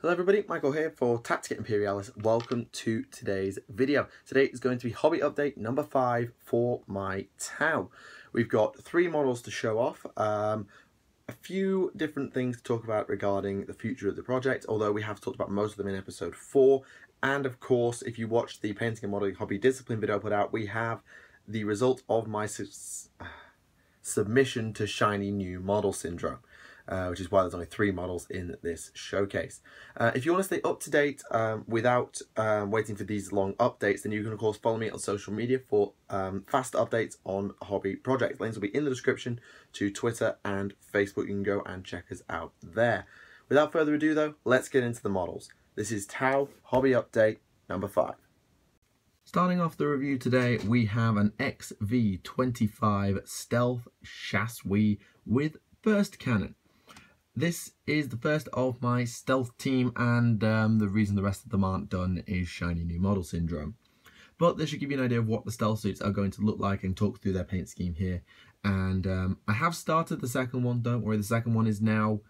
Hello everybody, Michael here for Tactica Imperialis. Welcome to today's video. Today is going to be hobby update number 5 for my Tau. We've got 3 models to show off, a few different things to talk about regarding the future of the project, although we have talked about most of them in episode 4. And of course, if you watched the painting and modeling hobby discipline video I put out, we have the result of my submission to Shiny New Model Syndrome. Which is why there's only 3 models in this showcase. If you want to stay up to date without waiting for these long updates, then you can of course follow me on social media for faster updates on hobby projects. Links will be in the description to Twitter and Facebook. You can go and check us out there. Without further ado though, let's get into the models. This is Tau Hobby Update number 5. Starting off the review today, we have an XV25 Stealth Chassis with Burst Cannon. This is the first of my stealth team, and the reason the rest of them aren't done is Shiny New Model Syndrome. But this should give you an idea of what the stealth suits are going to look like and talk through their paint scheme here. And I have started the second one, don't worry, the second one is now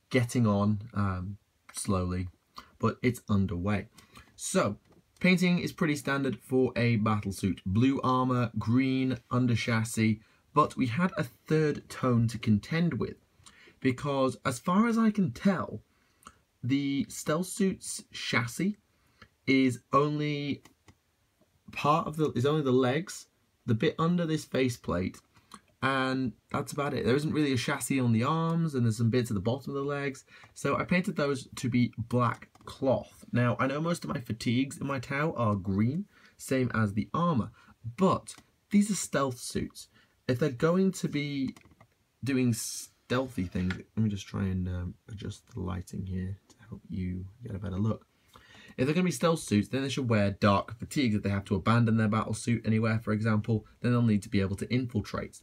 getting on slowly, but it's underway. So, painting is pretty standard for a battle suit. Blue armour, green under chassis, but we had a third tone to contend with. Because as far as I can tell, the stealth suit's chassis is only the legs, the bit under this faceplate, and that's about it. There isn't really a chassis on the arms, and there's some bits at the bottom of the legs. So I painted those to be black cloth. Now I know most of my fatigues in my Tau are green, same as the armor, but these are stealth suits. If they're going to be doing stealthy things, let me just try and adjust the lighting here to help you get a better look. If they're going to be stealth suits, then they should wear dark fatigues. If they have to abandon their battle suit anywhere, for example, then they'll need to be able to infiltrate,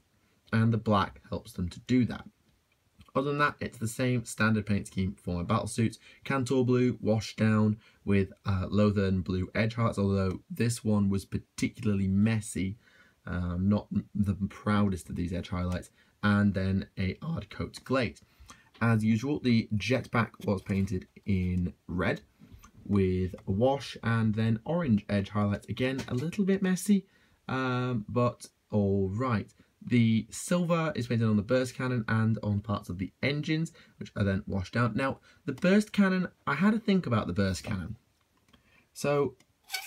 and the black helps them to do that. Other than that, it's the same standard paint scheme for my battle suits. Cantor blue, washed down with Lothern blue edge highlights, although this one was particularly messy, not the proudest of these edge highlights. And then a hard coat glaze. As usual, the jetpack was painted in red with a wash and then orange edge highlights. Again, a little bit messy, but all right. The silver is painted on the burst cannon and on parts of the engines, which are then washed out. Now, the burst cannon, I had to think about the burst cannon. So,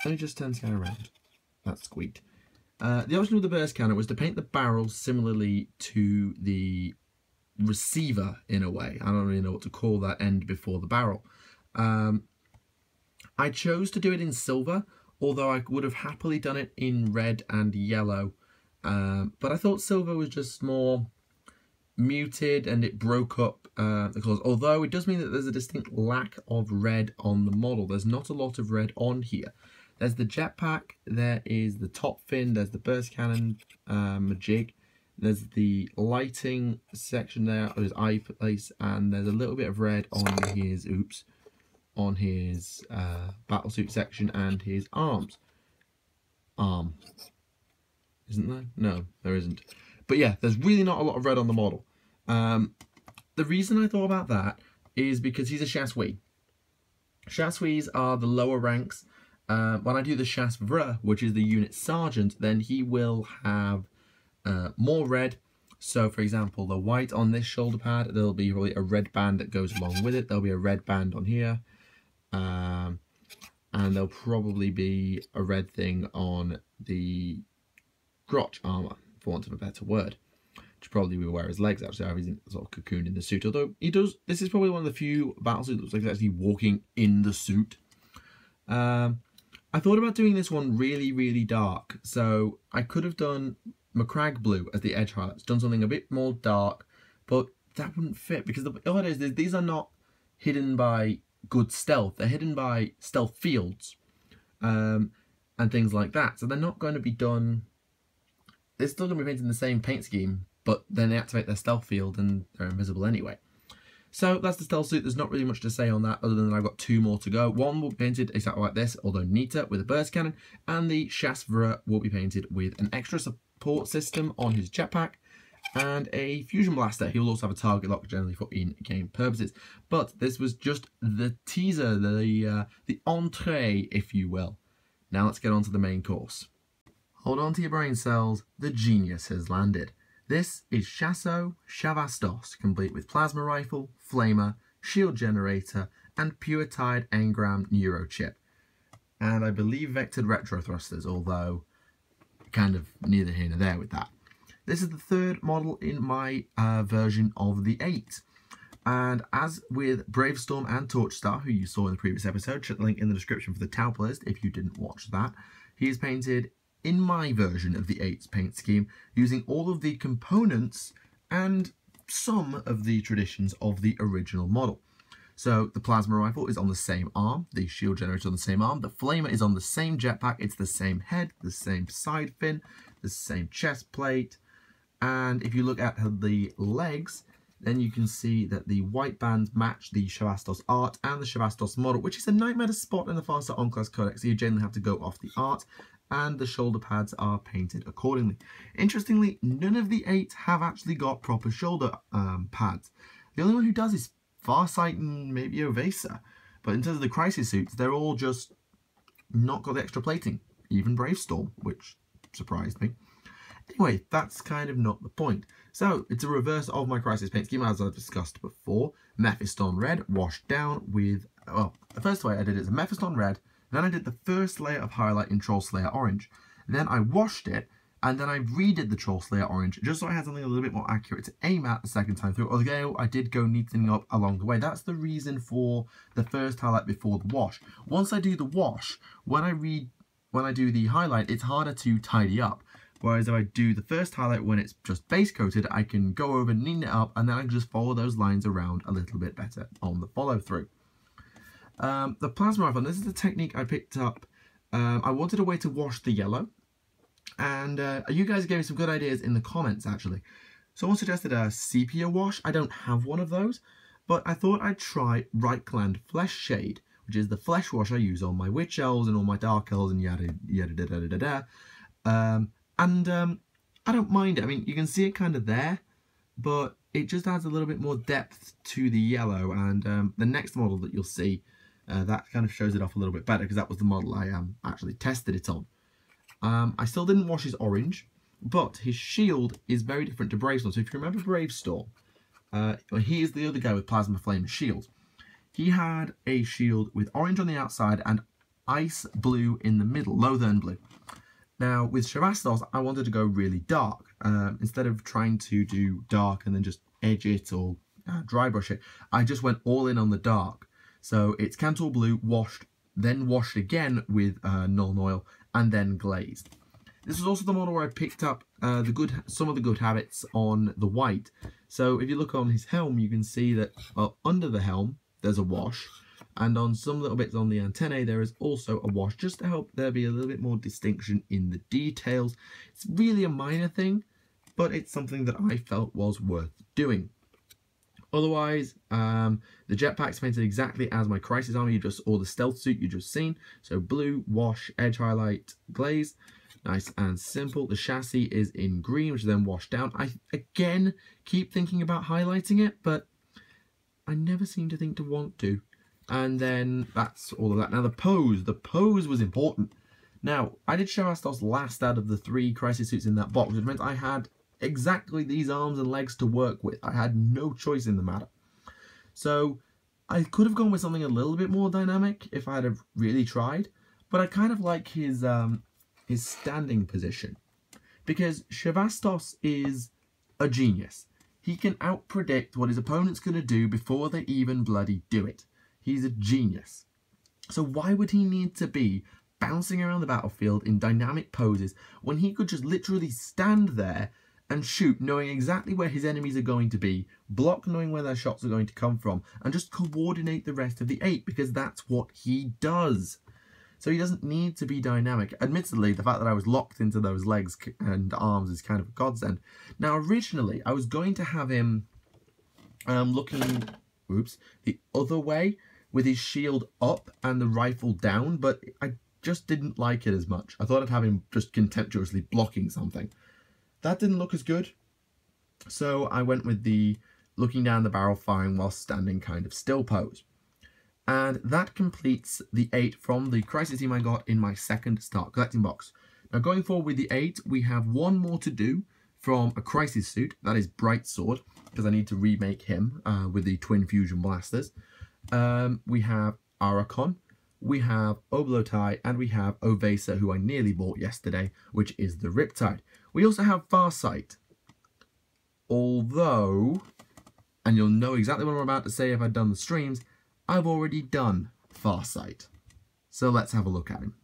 let me just turn this guy around. That squeaked. The option with the burst cannon was to paint the barrel similarly to the receiver in a way. I don't really know what to call that end before the barrel. I chose to do it in silver, although I would have happily done it in red and yellow. But I thought silver was just more muted and it broke up the colours. Although it does mean that there's a distinct lack of red on the model. There's not a lot of red on here. There's the jetpack, there is the top fin, there's the burst cannon jig, there's the lighting section there, or his eye place, and there's a little bit of red on his, battlesuit section and his arms. Isn't there? No, there isn't. But yeah, there's really not a lot of red on the model. The reason I thought about that is because he's a chassis. Chassis are the lower ranks. When I do the Chasseur, which is the unit sergeant, then he will have more red. So, for example, the white on this shoulder pad, there'll be really a red band that goes along with it. There'll be a red band on here. And there'll probably be a red thing on the crotch armour, for want of a better word. Which probably will wear his legs out, so he's sort of cocooned in the suit. Although he does, this is probably one of the few battle suits that looks like he's actually walking in the suit. I thought about doing this one really, really dark. So I could have done McCrag blue as the edge highlights, done something a bit more dark, but that wouldn't fit because the other is these are not hidden by good stealth. They're hidden by stealth fields and things like that. So they're not going to be done. They're still going to be painted in the same paint scheme, but then they activate their stealth field and they're invisible anyway. So that's the stealth suit. There's not really much to say on that other than I've got 2 more to go. One will be painted exactly like this, although neater, with a burst cannon, and the Chasseur will be painted with an extra support system on his jetpack and a fusion blaster. He will also have a target lock generally for in-game purposes. But this was just the teaser, the entree, if you will. Now let's get on to the main course. Hold on to your brain cells, the genius has landed. This is Chasso Shavastos, complete with plasma rifle, flamer, shield generator, and pure-tide engram neurochip. And I believe vectored retro thrusters, although kind of neither here nor there with that. This is the third model in my version of the 8. And as with Bravestorm and Torchstar, who you saw in the previous episode, check the link in the description for the Taup list if you didn't watch that, he is painted in my version of the 8's paint scheme, using all of the components and some of the traditions of the original model. So the plasma rifle is on the same arm, the shield generator on the same arm, the flamer is on the same jetpack, it's the same head, the same side fin, the same chest plate, and if you look at the legs, then you can see that the white bands match the Shavastos art and the Shavastos model, which is a nightmare to spot in the Farsight Enclaves Codex, so you generally have to go off the art, and the shoulder pads are painted accordingly. Interestingly, none of the 8 have actually got proper shoulder pads. The only one who does is Farsight and maybe Ovesa, but in terms of the crisis suits, they're all just not got the extra plating, even Bravestorm, which surprised me. Anyway, that's kind of not the point. So, it's a reverse of my crisis paint scheme, as I've discussed before. Mephiston red, washed down with, well, the first way I did it is a Mephiston red, then I did the first layer of highlight in Troll Slayer orange. Then I washed it, and then I redid the Troll Slayer orange, just so I had something a little bit more accurate to aim at the second time through, although I did go neatening up along the way. That's the reason for the first highlight before the wash. Once I do the wash, when I do the highlight, it's harder to tidy up. Whereas if I do the first highlight when it's just base coated, I can go over, neaten it up, and then I can just follow those lines around a little bit better on the follow through. The plasma rifle, this is the technique I picked up. I wanted a way to wash the yellow, and you guys gave me some good ideas in the comments actually. Someone suggested a sepia wash. I don't have one of those, but I thought I'd try Right Clan Flesh Shade, which is the flesh wash I use on my witch elves and all my dark elves and yada yada da da da da. I don't mind it. I mean, you can see it kind of there, but it just adds a little bit more depth to the yellow, and the next model that you'll see, that kind of shows it off a little bit better, because that was the model I actually tested it on. I still didn't wash his orange, but his shield is very different to Bravestorm. So if you remember Bravestorm, he is the other guy with Plasma Flame Shield. He had a shield with orange on the outside and ice blue in the middle, Lothern blue. Now, with Shavastos, I wanted to go really dark. Instead of trying to do dark and then just edge it or dry brush it, I just went all in on the dark. So it's Cantor Blue, washed, then washed again with Nuln Oil, and then glazed. This was also the model where I picked up some of the good habits on the white. So if you look on his helm, you can see that under the helm, there's a wash. And on some little bits on the antennae, there is also a wash, just to help there be a little bit more distinction in the details. It's really a minor thing, but it's something that I felt was worth doing. Otherwise, the jetpack's painted exactly as my Crisis armor, or the stealth suit you just seen. So blue, wash, edge highlight, glaze. Nice and simple. The chassis is in green, which is then washed down. I, again, keep thinking about highlighting it, but I never seem to think to want to. And then that's all of that. Now the pose was important. Now, I did Shavastos last out of the 3 crisis suits in that box, which meant I had exactly these arms and legs to work with. I had no choice in the matter. So I could have gone with something a little bit more dynamic if I had have really tried, but I kind of like his standing position, because Shavastos is a genius. He can outpredict what his opponent's going to do before they even bloody do it. He's a genius. So why would he need to be bouncing around the battlefield in dynamic poses when he could just literally stand there and shoot, knowing exactly where his enemies are going to be, block knowing where their shots are going to come from, and just coordinate the rest of the 8, because that's what he does. So he doesn't need to be dynamic. Admittedly, the fact that I was locked into those legs and arms is kind of a godsend. Now, originally, I was going to have him looking, the other way, with his shield up and the rifle down, but I just didn't like it as much. I thought I'd have him just contemptuously blocking something. That didn't look as good. So I went with the looking down the barrel firing while standing kind of still pose. And that completes the 8 from the Crisis team I got in my second start collecting box. Now going forward with the 8, we have one more to do from a Crisis suit, that is Bright Sword, because I need to remake him with the Twin Fusion Blasters. We have Arachon, we have Oblotai, and we have Ovesa, who I nearly bought yesterday, which is the Riptide. We also have Farsight. Although, and you'll know exactly what I'm about to say if I've done the streams, I've already done Farsight. So let's have a look at him.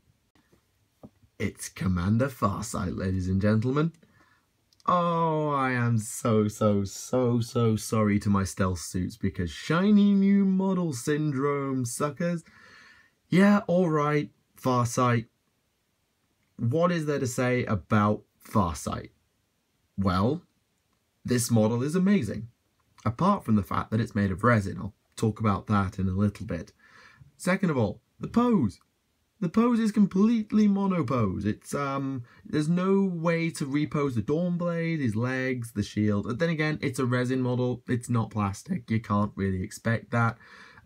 It's Commander Farsight, ladies and gentlemen. Oh, I am so sorry to my stealth suits because shiny new model syndrome, suckers. Yeah, alright, Farsight. What is there to say about Farsight? Well, this model is amazing. Apart from the fact that it's made of resin. I'll talk about that in a little bit. Second of all, the pose. The pose is completely monopose. It's there's no way to repose the Dawnblade, his legs, the shield. But then again, it's a resin model. It's not plastic. You can't really expect that.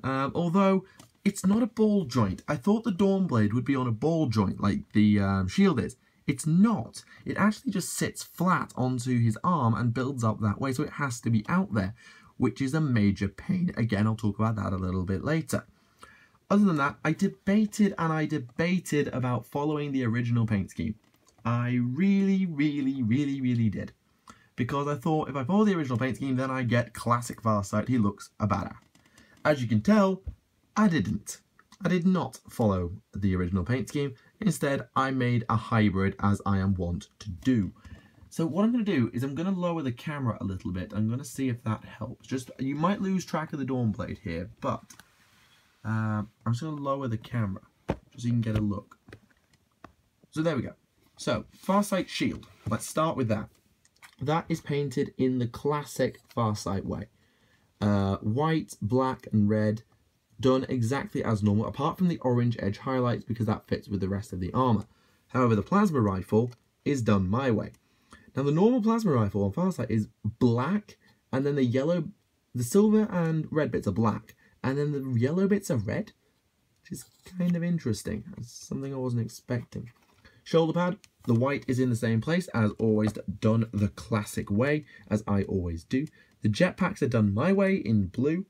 Although it's not a ball joint. I thought the Dawnblade would be on a ball joint like the shield is. It's not. It actually just sits flat onto his arm and builds up that way, so it has to be out there, which is a major pain. Again, I'll talk about that a little bit later. Other than that, I debated about following the original paint scheme. I really did. Because I thought if I follow the original paint scheme, then I get classic Farsight. He looks a badass. As you can tell, I didn't. I did not follow the original paint scheme. Instead, I made a hybrid as I am wont to do. So what I'm going to do is I'm going to lower the camera a little bit. I'm going to see if that helps. You might lose track of the Dawnblade here, but I'm just going to lower the camera so you can get a look. So there we go. So, Farsight shield. Let's start with that. That is painted in the classic Farsight way. White, black and red, done exactly as normal, apart from the orange edge highlights because that fits with the rest of the armour. However, the plasma rifle is done my way. Now, the normal plasma rifle on Farsight is black, and then the silver and red bits are black. And then the yellow bits are red, which is kind of interesting. That's something I wasn't expecting. Shoulder pad, the white is in the same place, as always, done the classic way, as I always do. The jetpacks are done my way in blue,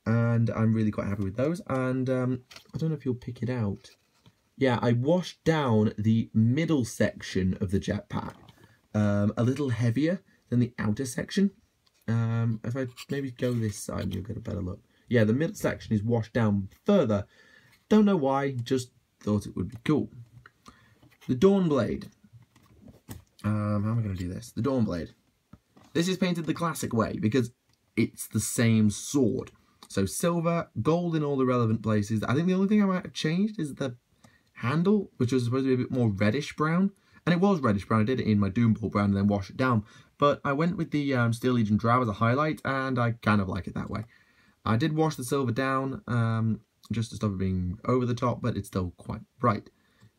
and I'm really quite happy with those. And I don't know if you'll pick it out. Yeah, I washed down the middle section of the jetpack a little heavier than the outer section. If I maybe go this side, you'll get a better look. Yeah, the middle section is washed down further. Don't know why, just thought it would be cool. The Dawnblade. How am I going to do this? The Dawnblade. This is painted the classic way because it's the same sword. So silver, gold in all the relevant places. I think the only thing I might have changed is the handle, which was supposed to be a bit more reddish brown. And it was reddish brown. I did it in my Doomball brown and then wash it down. But I went with the Steel Legion Drab as a highlight, and I kind of like it that way. I did wash the silver down just to stop it being over the top, but it's still quite bright.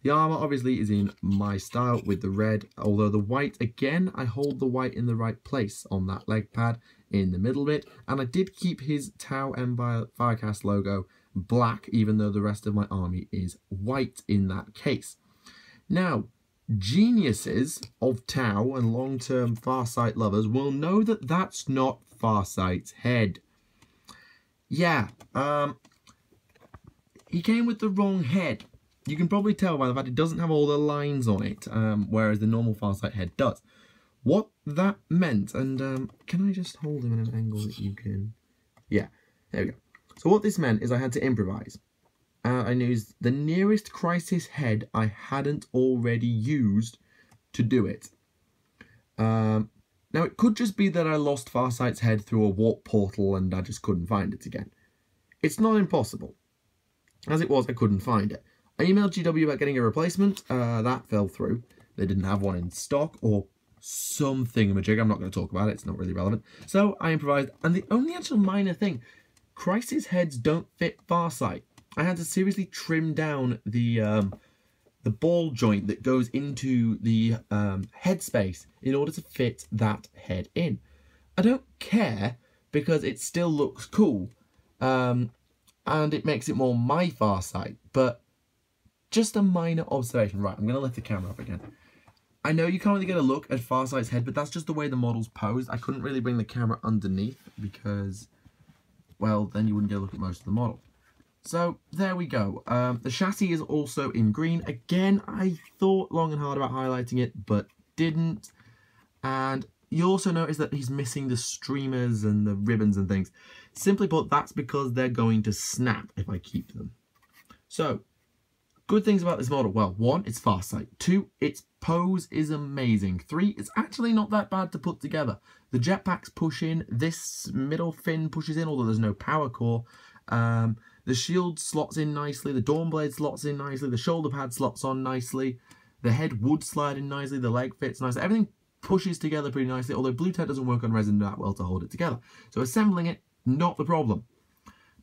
The armour obviously is in my style with the red, although the white, again, I hold the white in the right place on that leg pad in the middle bit, and I did keep his Tau Empire Firecast logo black, even though the rest of my army is white in that case. Now, geniuses of Tau and long-term Farsight lovers will know that that's not Farsight's head. Yeah, he came with the wrong head. You can probably tell by the fact it doesn't have all the lines on it, whereas the normal Farsight head does. What that meant, and can I just hold him at an angle that you can... Yeah, there we go. So what this meant is I had to improvise. I used the nearest Crisis head I hadn't already used to do it. Now, it could just be that I lost Farsight's head through a warp portal and I just couldn't find it again. It's not impossible. As it was, I couldn't find it. I emailed GW about getting a replacement. That fell through. They didn't have one in stock or something thingamajig. I'm not going to talk about it. It's not really relevant. So I improvised. And the only actual minor thing, Crisis heads don't fit Farsight. I had to seriously trim down the ball joint that goes into the head space in order to fit that head in. I don't care because it still looks cool. And it makes it more my Farsight. But just a minor observation. Right, I'm going to lift the camera up again. I know you can't really get a look at Farsight's head, but that's just the way the model's posed. I couldn't really bring the camera underneath because, well, then you wouldn't get a look at most of the model. So, there we go. The chassis is also in green. Again, I thought long and hard about highlighting it, but didn't. And you also notice that he's missing the streamers and the ribbons and things. Simply put, that's because they're going to snap if I keep them. So, good things about this model. Well, 1, it's Farsight. 2, its pose is amazing. 3, it's actually not that bad to put together. The jetpacks push in. This middle fin pushes in, although there's no power core. The shield slots in nicely. The Dawnblade slots in nicely. The shoulder pad slots on nicely. The head would slide in nicely. The leg fits nicely. Everything pushes together pretty nicely, although Blue Tack doesn't work on resin that well to hold it together. So assembling it, not the problem.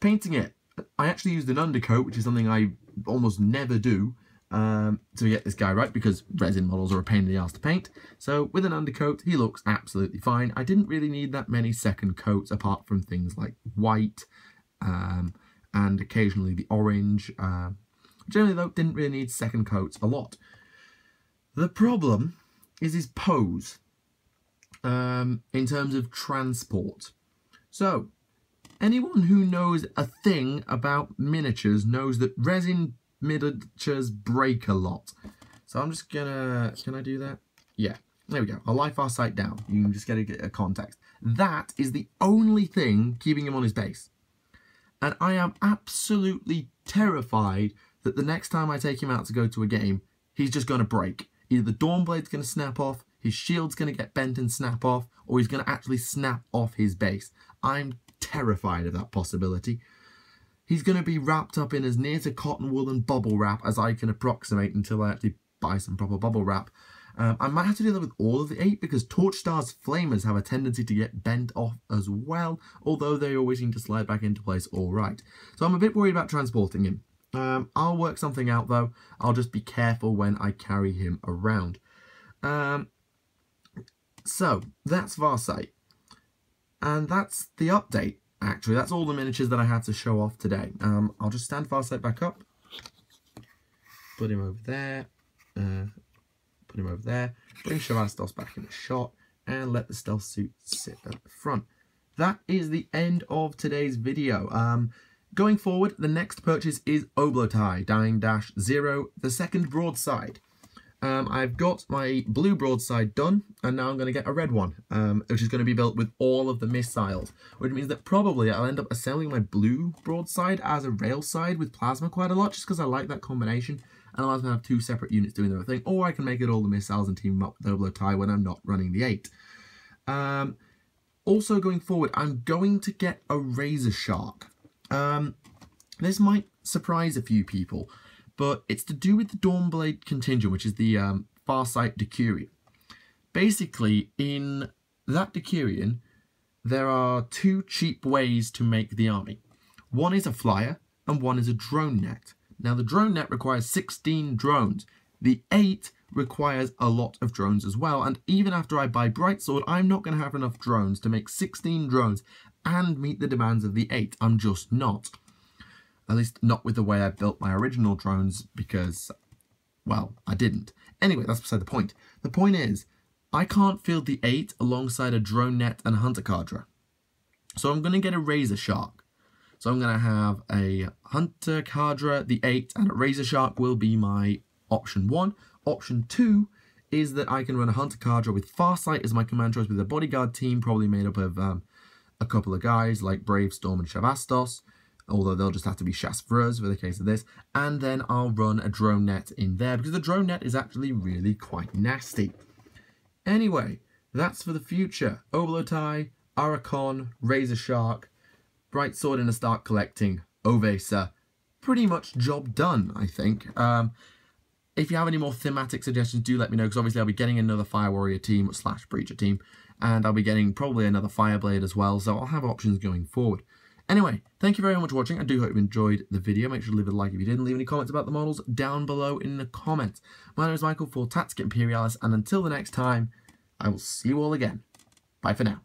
Painting it, I actually used an undercoat, which is something I almost never do to get this guy right, because resin models are a pain in the ass to paint. So with an undercoat, he looks absolutely fine. I didn't really need that many second coats apart from things like white and occasionally the orange. Generally though, didn't really need second coats a lot. The problem is his pose in terms of transport. So anyone who knows a thing about miniatures knows that resin miniatures break a lot. So I'm just gonna, can I do that? Yeah, there we go. I'll lie Farsight down. You can just get a context. That is the only thing keeping him on his base. And I am absolutely terrified that the next time I take him out to go to a game, he's just going to break. Either the Dawnblade's going to snap off, his shield's going to get bent and snap off, or he's going to actually snap off his base. I'm terrified of that possibility. He's going to be wrapped up in as near to cotton wool and bubble wrap as I can approximate until I actually buy some proper bubble wrap. I might have to do that with all of the 8 because Torchstar's flamers have a tendency to get bent off as well, although they always seem to slide back into place all right. So I'm a bit worried about transporting him. I'll work something out though. I'll just be careful when I carry him around. So that's Farsight. And that's the update, actually. That's all the miniatures that I had to show off today. I'll just stand Farsight back up. Put him over there. Put him over there. Bring Shavastos back in the shot. And let the stealth suit sit at the front. That is the end of today's video. Going forward, the next purchase is Oblotai, Dying-0, the second broadside. I've got my blue broadside done, and now I'm going to get a red one, which is going to be built with all of the missiles, which means that probably I'll end up assembling my blue broadside as a rail side with plasma quite a lot, just because I like that combination, and allows me to have 2 separate units doing their own thing, or I can make it all the missiles and team them up with Oblotai when I'm not running the 8. Also going forward, I'm going to get a Razor Shark. This might surprise a few people, but it's to do with the Dawnblade contingent, which is the Farsight Decurion. Basically, in that Decurion, there are 2 cheap ways to make the army. One is a flyer, and one is a drone net. Now, the drone net requires 16 drones. The 8 requires a lot of drones as well, and even after I buy Brightsword, I'm not going to have enough drones to make 16 drones and meet the demands of the 8. I'm just not. At least not with the way I built my original drones because, well, I didn't. Anyway, that's beside the point. The point is, I can't field the 8 alongside a drone net and a hunter cadre. So I'm going to get a Razor Shark. So I'm going to have a hunter cadre, the 8, and a Razor Shark will be my option 1. Option 2 is that I can run a hunter cadre with Farsight as my command choice with a bodyguard team, probably made up of a couple of guys like Bravestorm and Shavastos, although they'll just have to be Chasfreurs for the case of this, and then I'll run a drone net in there, because the drone net is actually really quite nasty. Anyway, that's for the future. Oblotai, Arachon, Razor Shark, Brightsword and a start collecting, Ovesa. Pretty much job done, I think. If you have any more thematic suggestions, do let me know, because obviously I'll be getting another Fire Warrior team / Breacher team, and I'll be getting probably another Fireblade as well, so I'll have options going forward. Anyway, thank you very much for watching. I do hope you enjoyed the video. Make sure to leave a like if you did, and leave any comments about the models down below in the comments. My name is Michael for Tactica Imperialis, and until the next time, I will see you all again. Bye for now.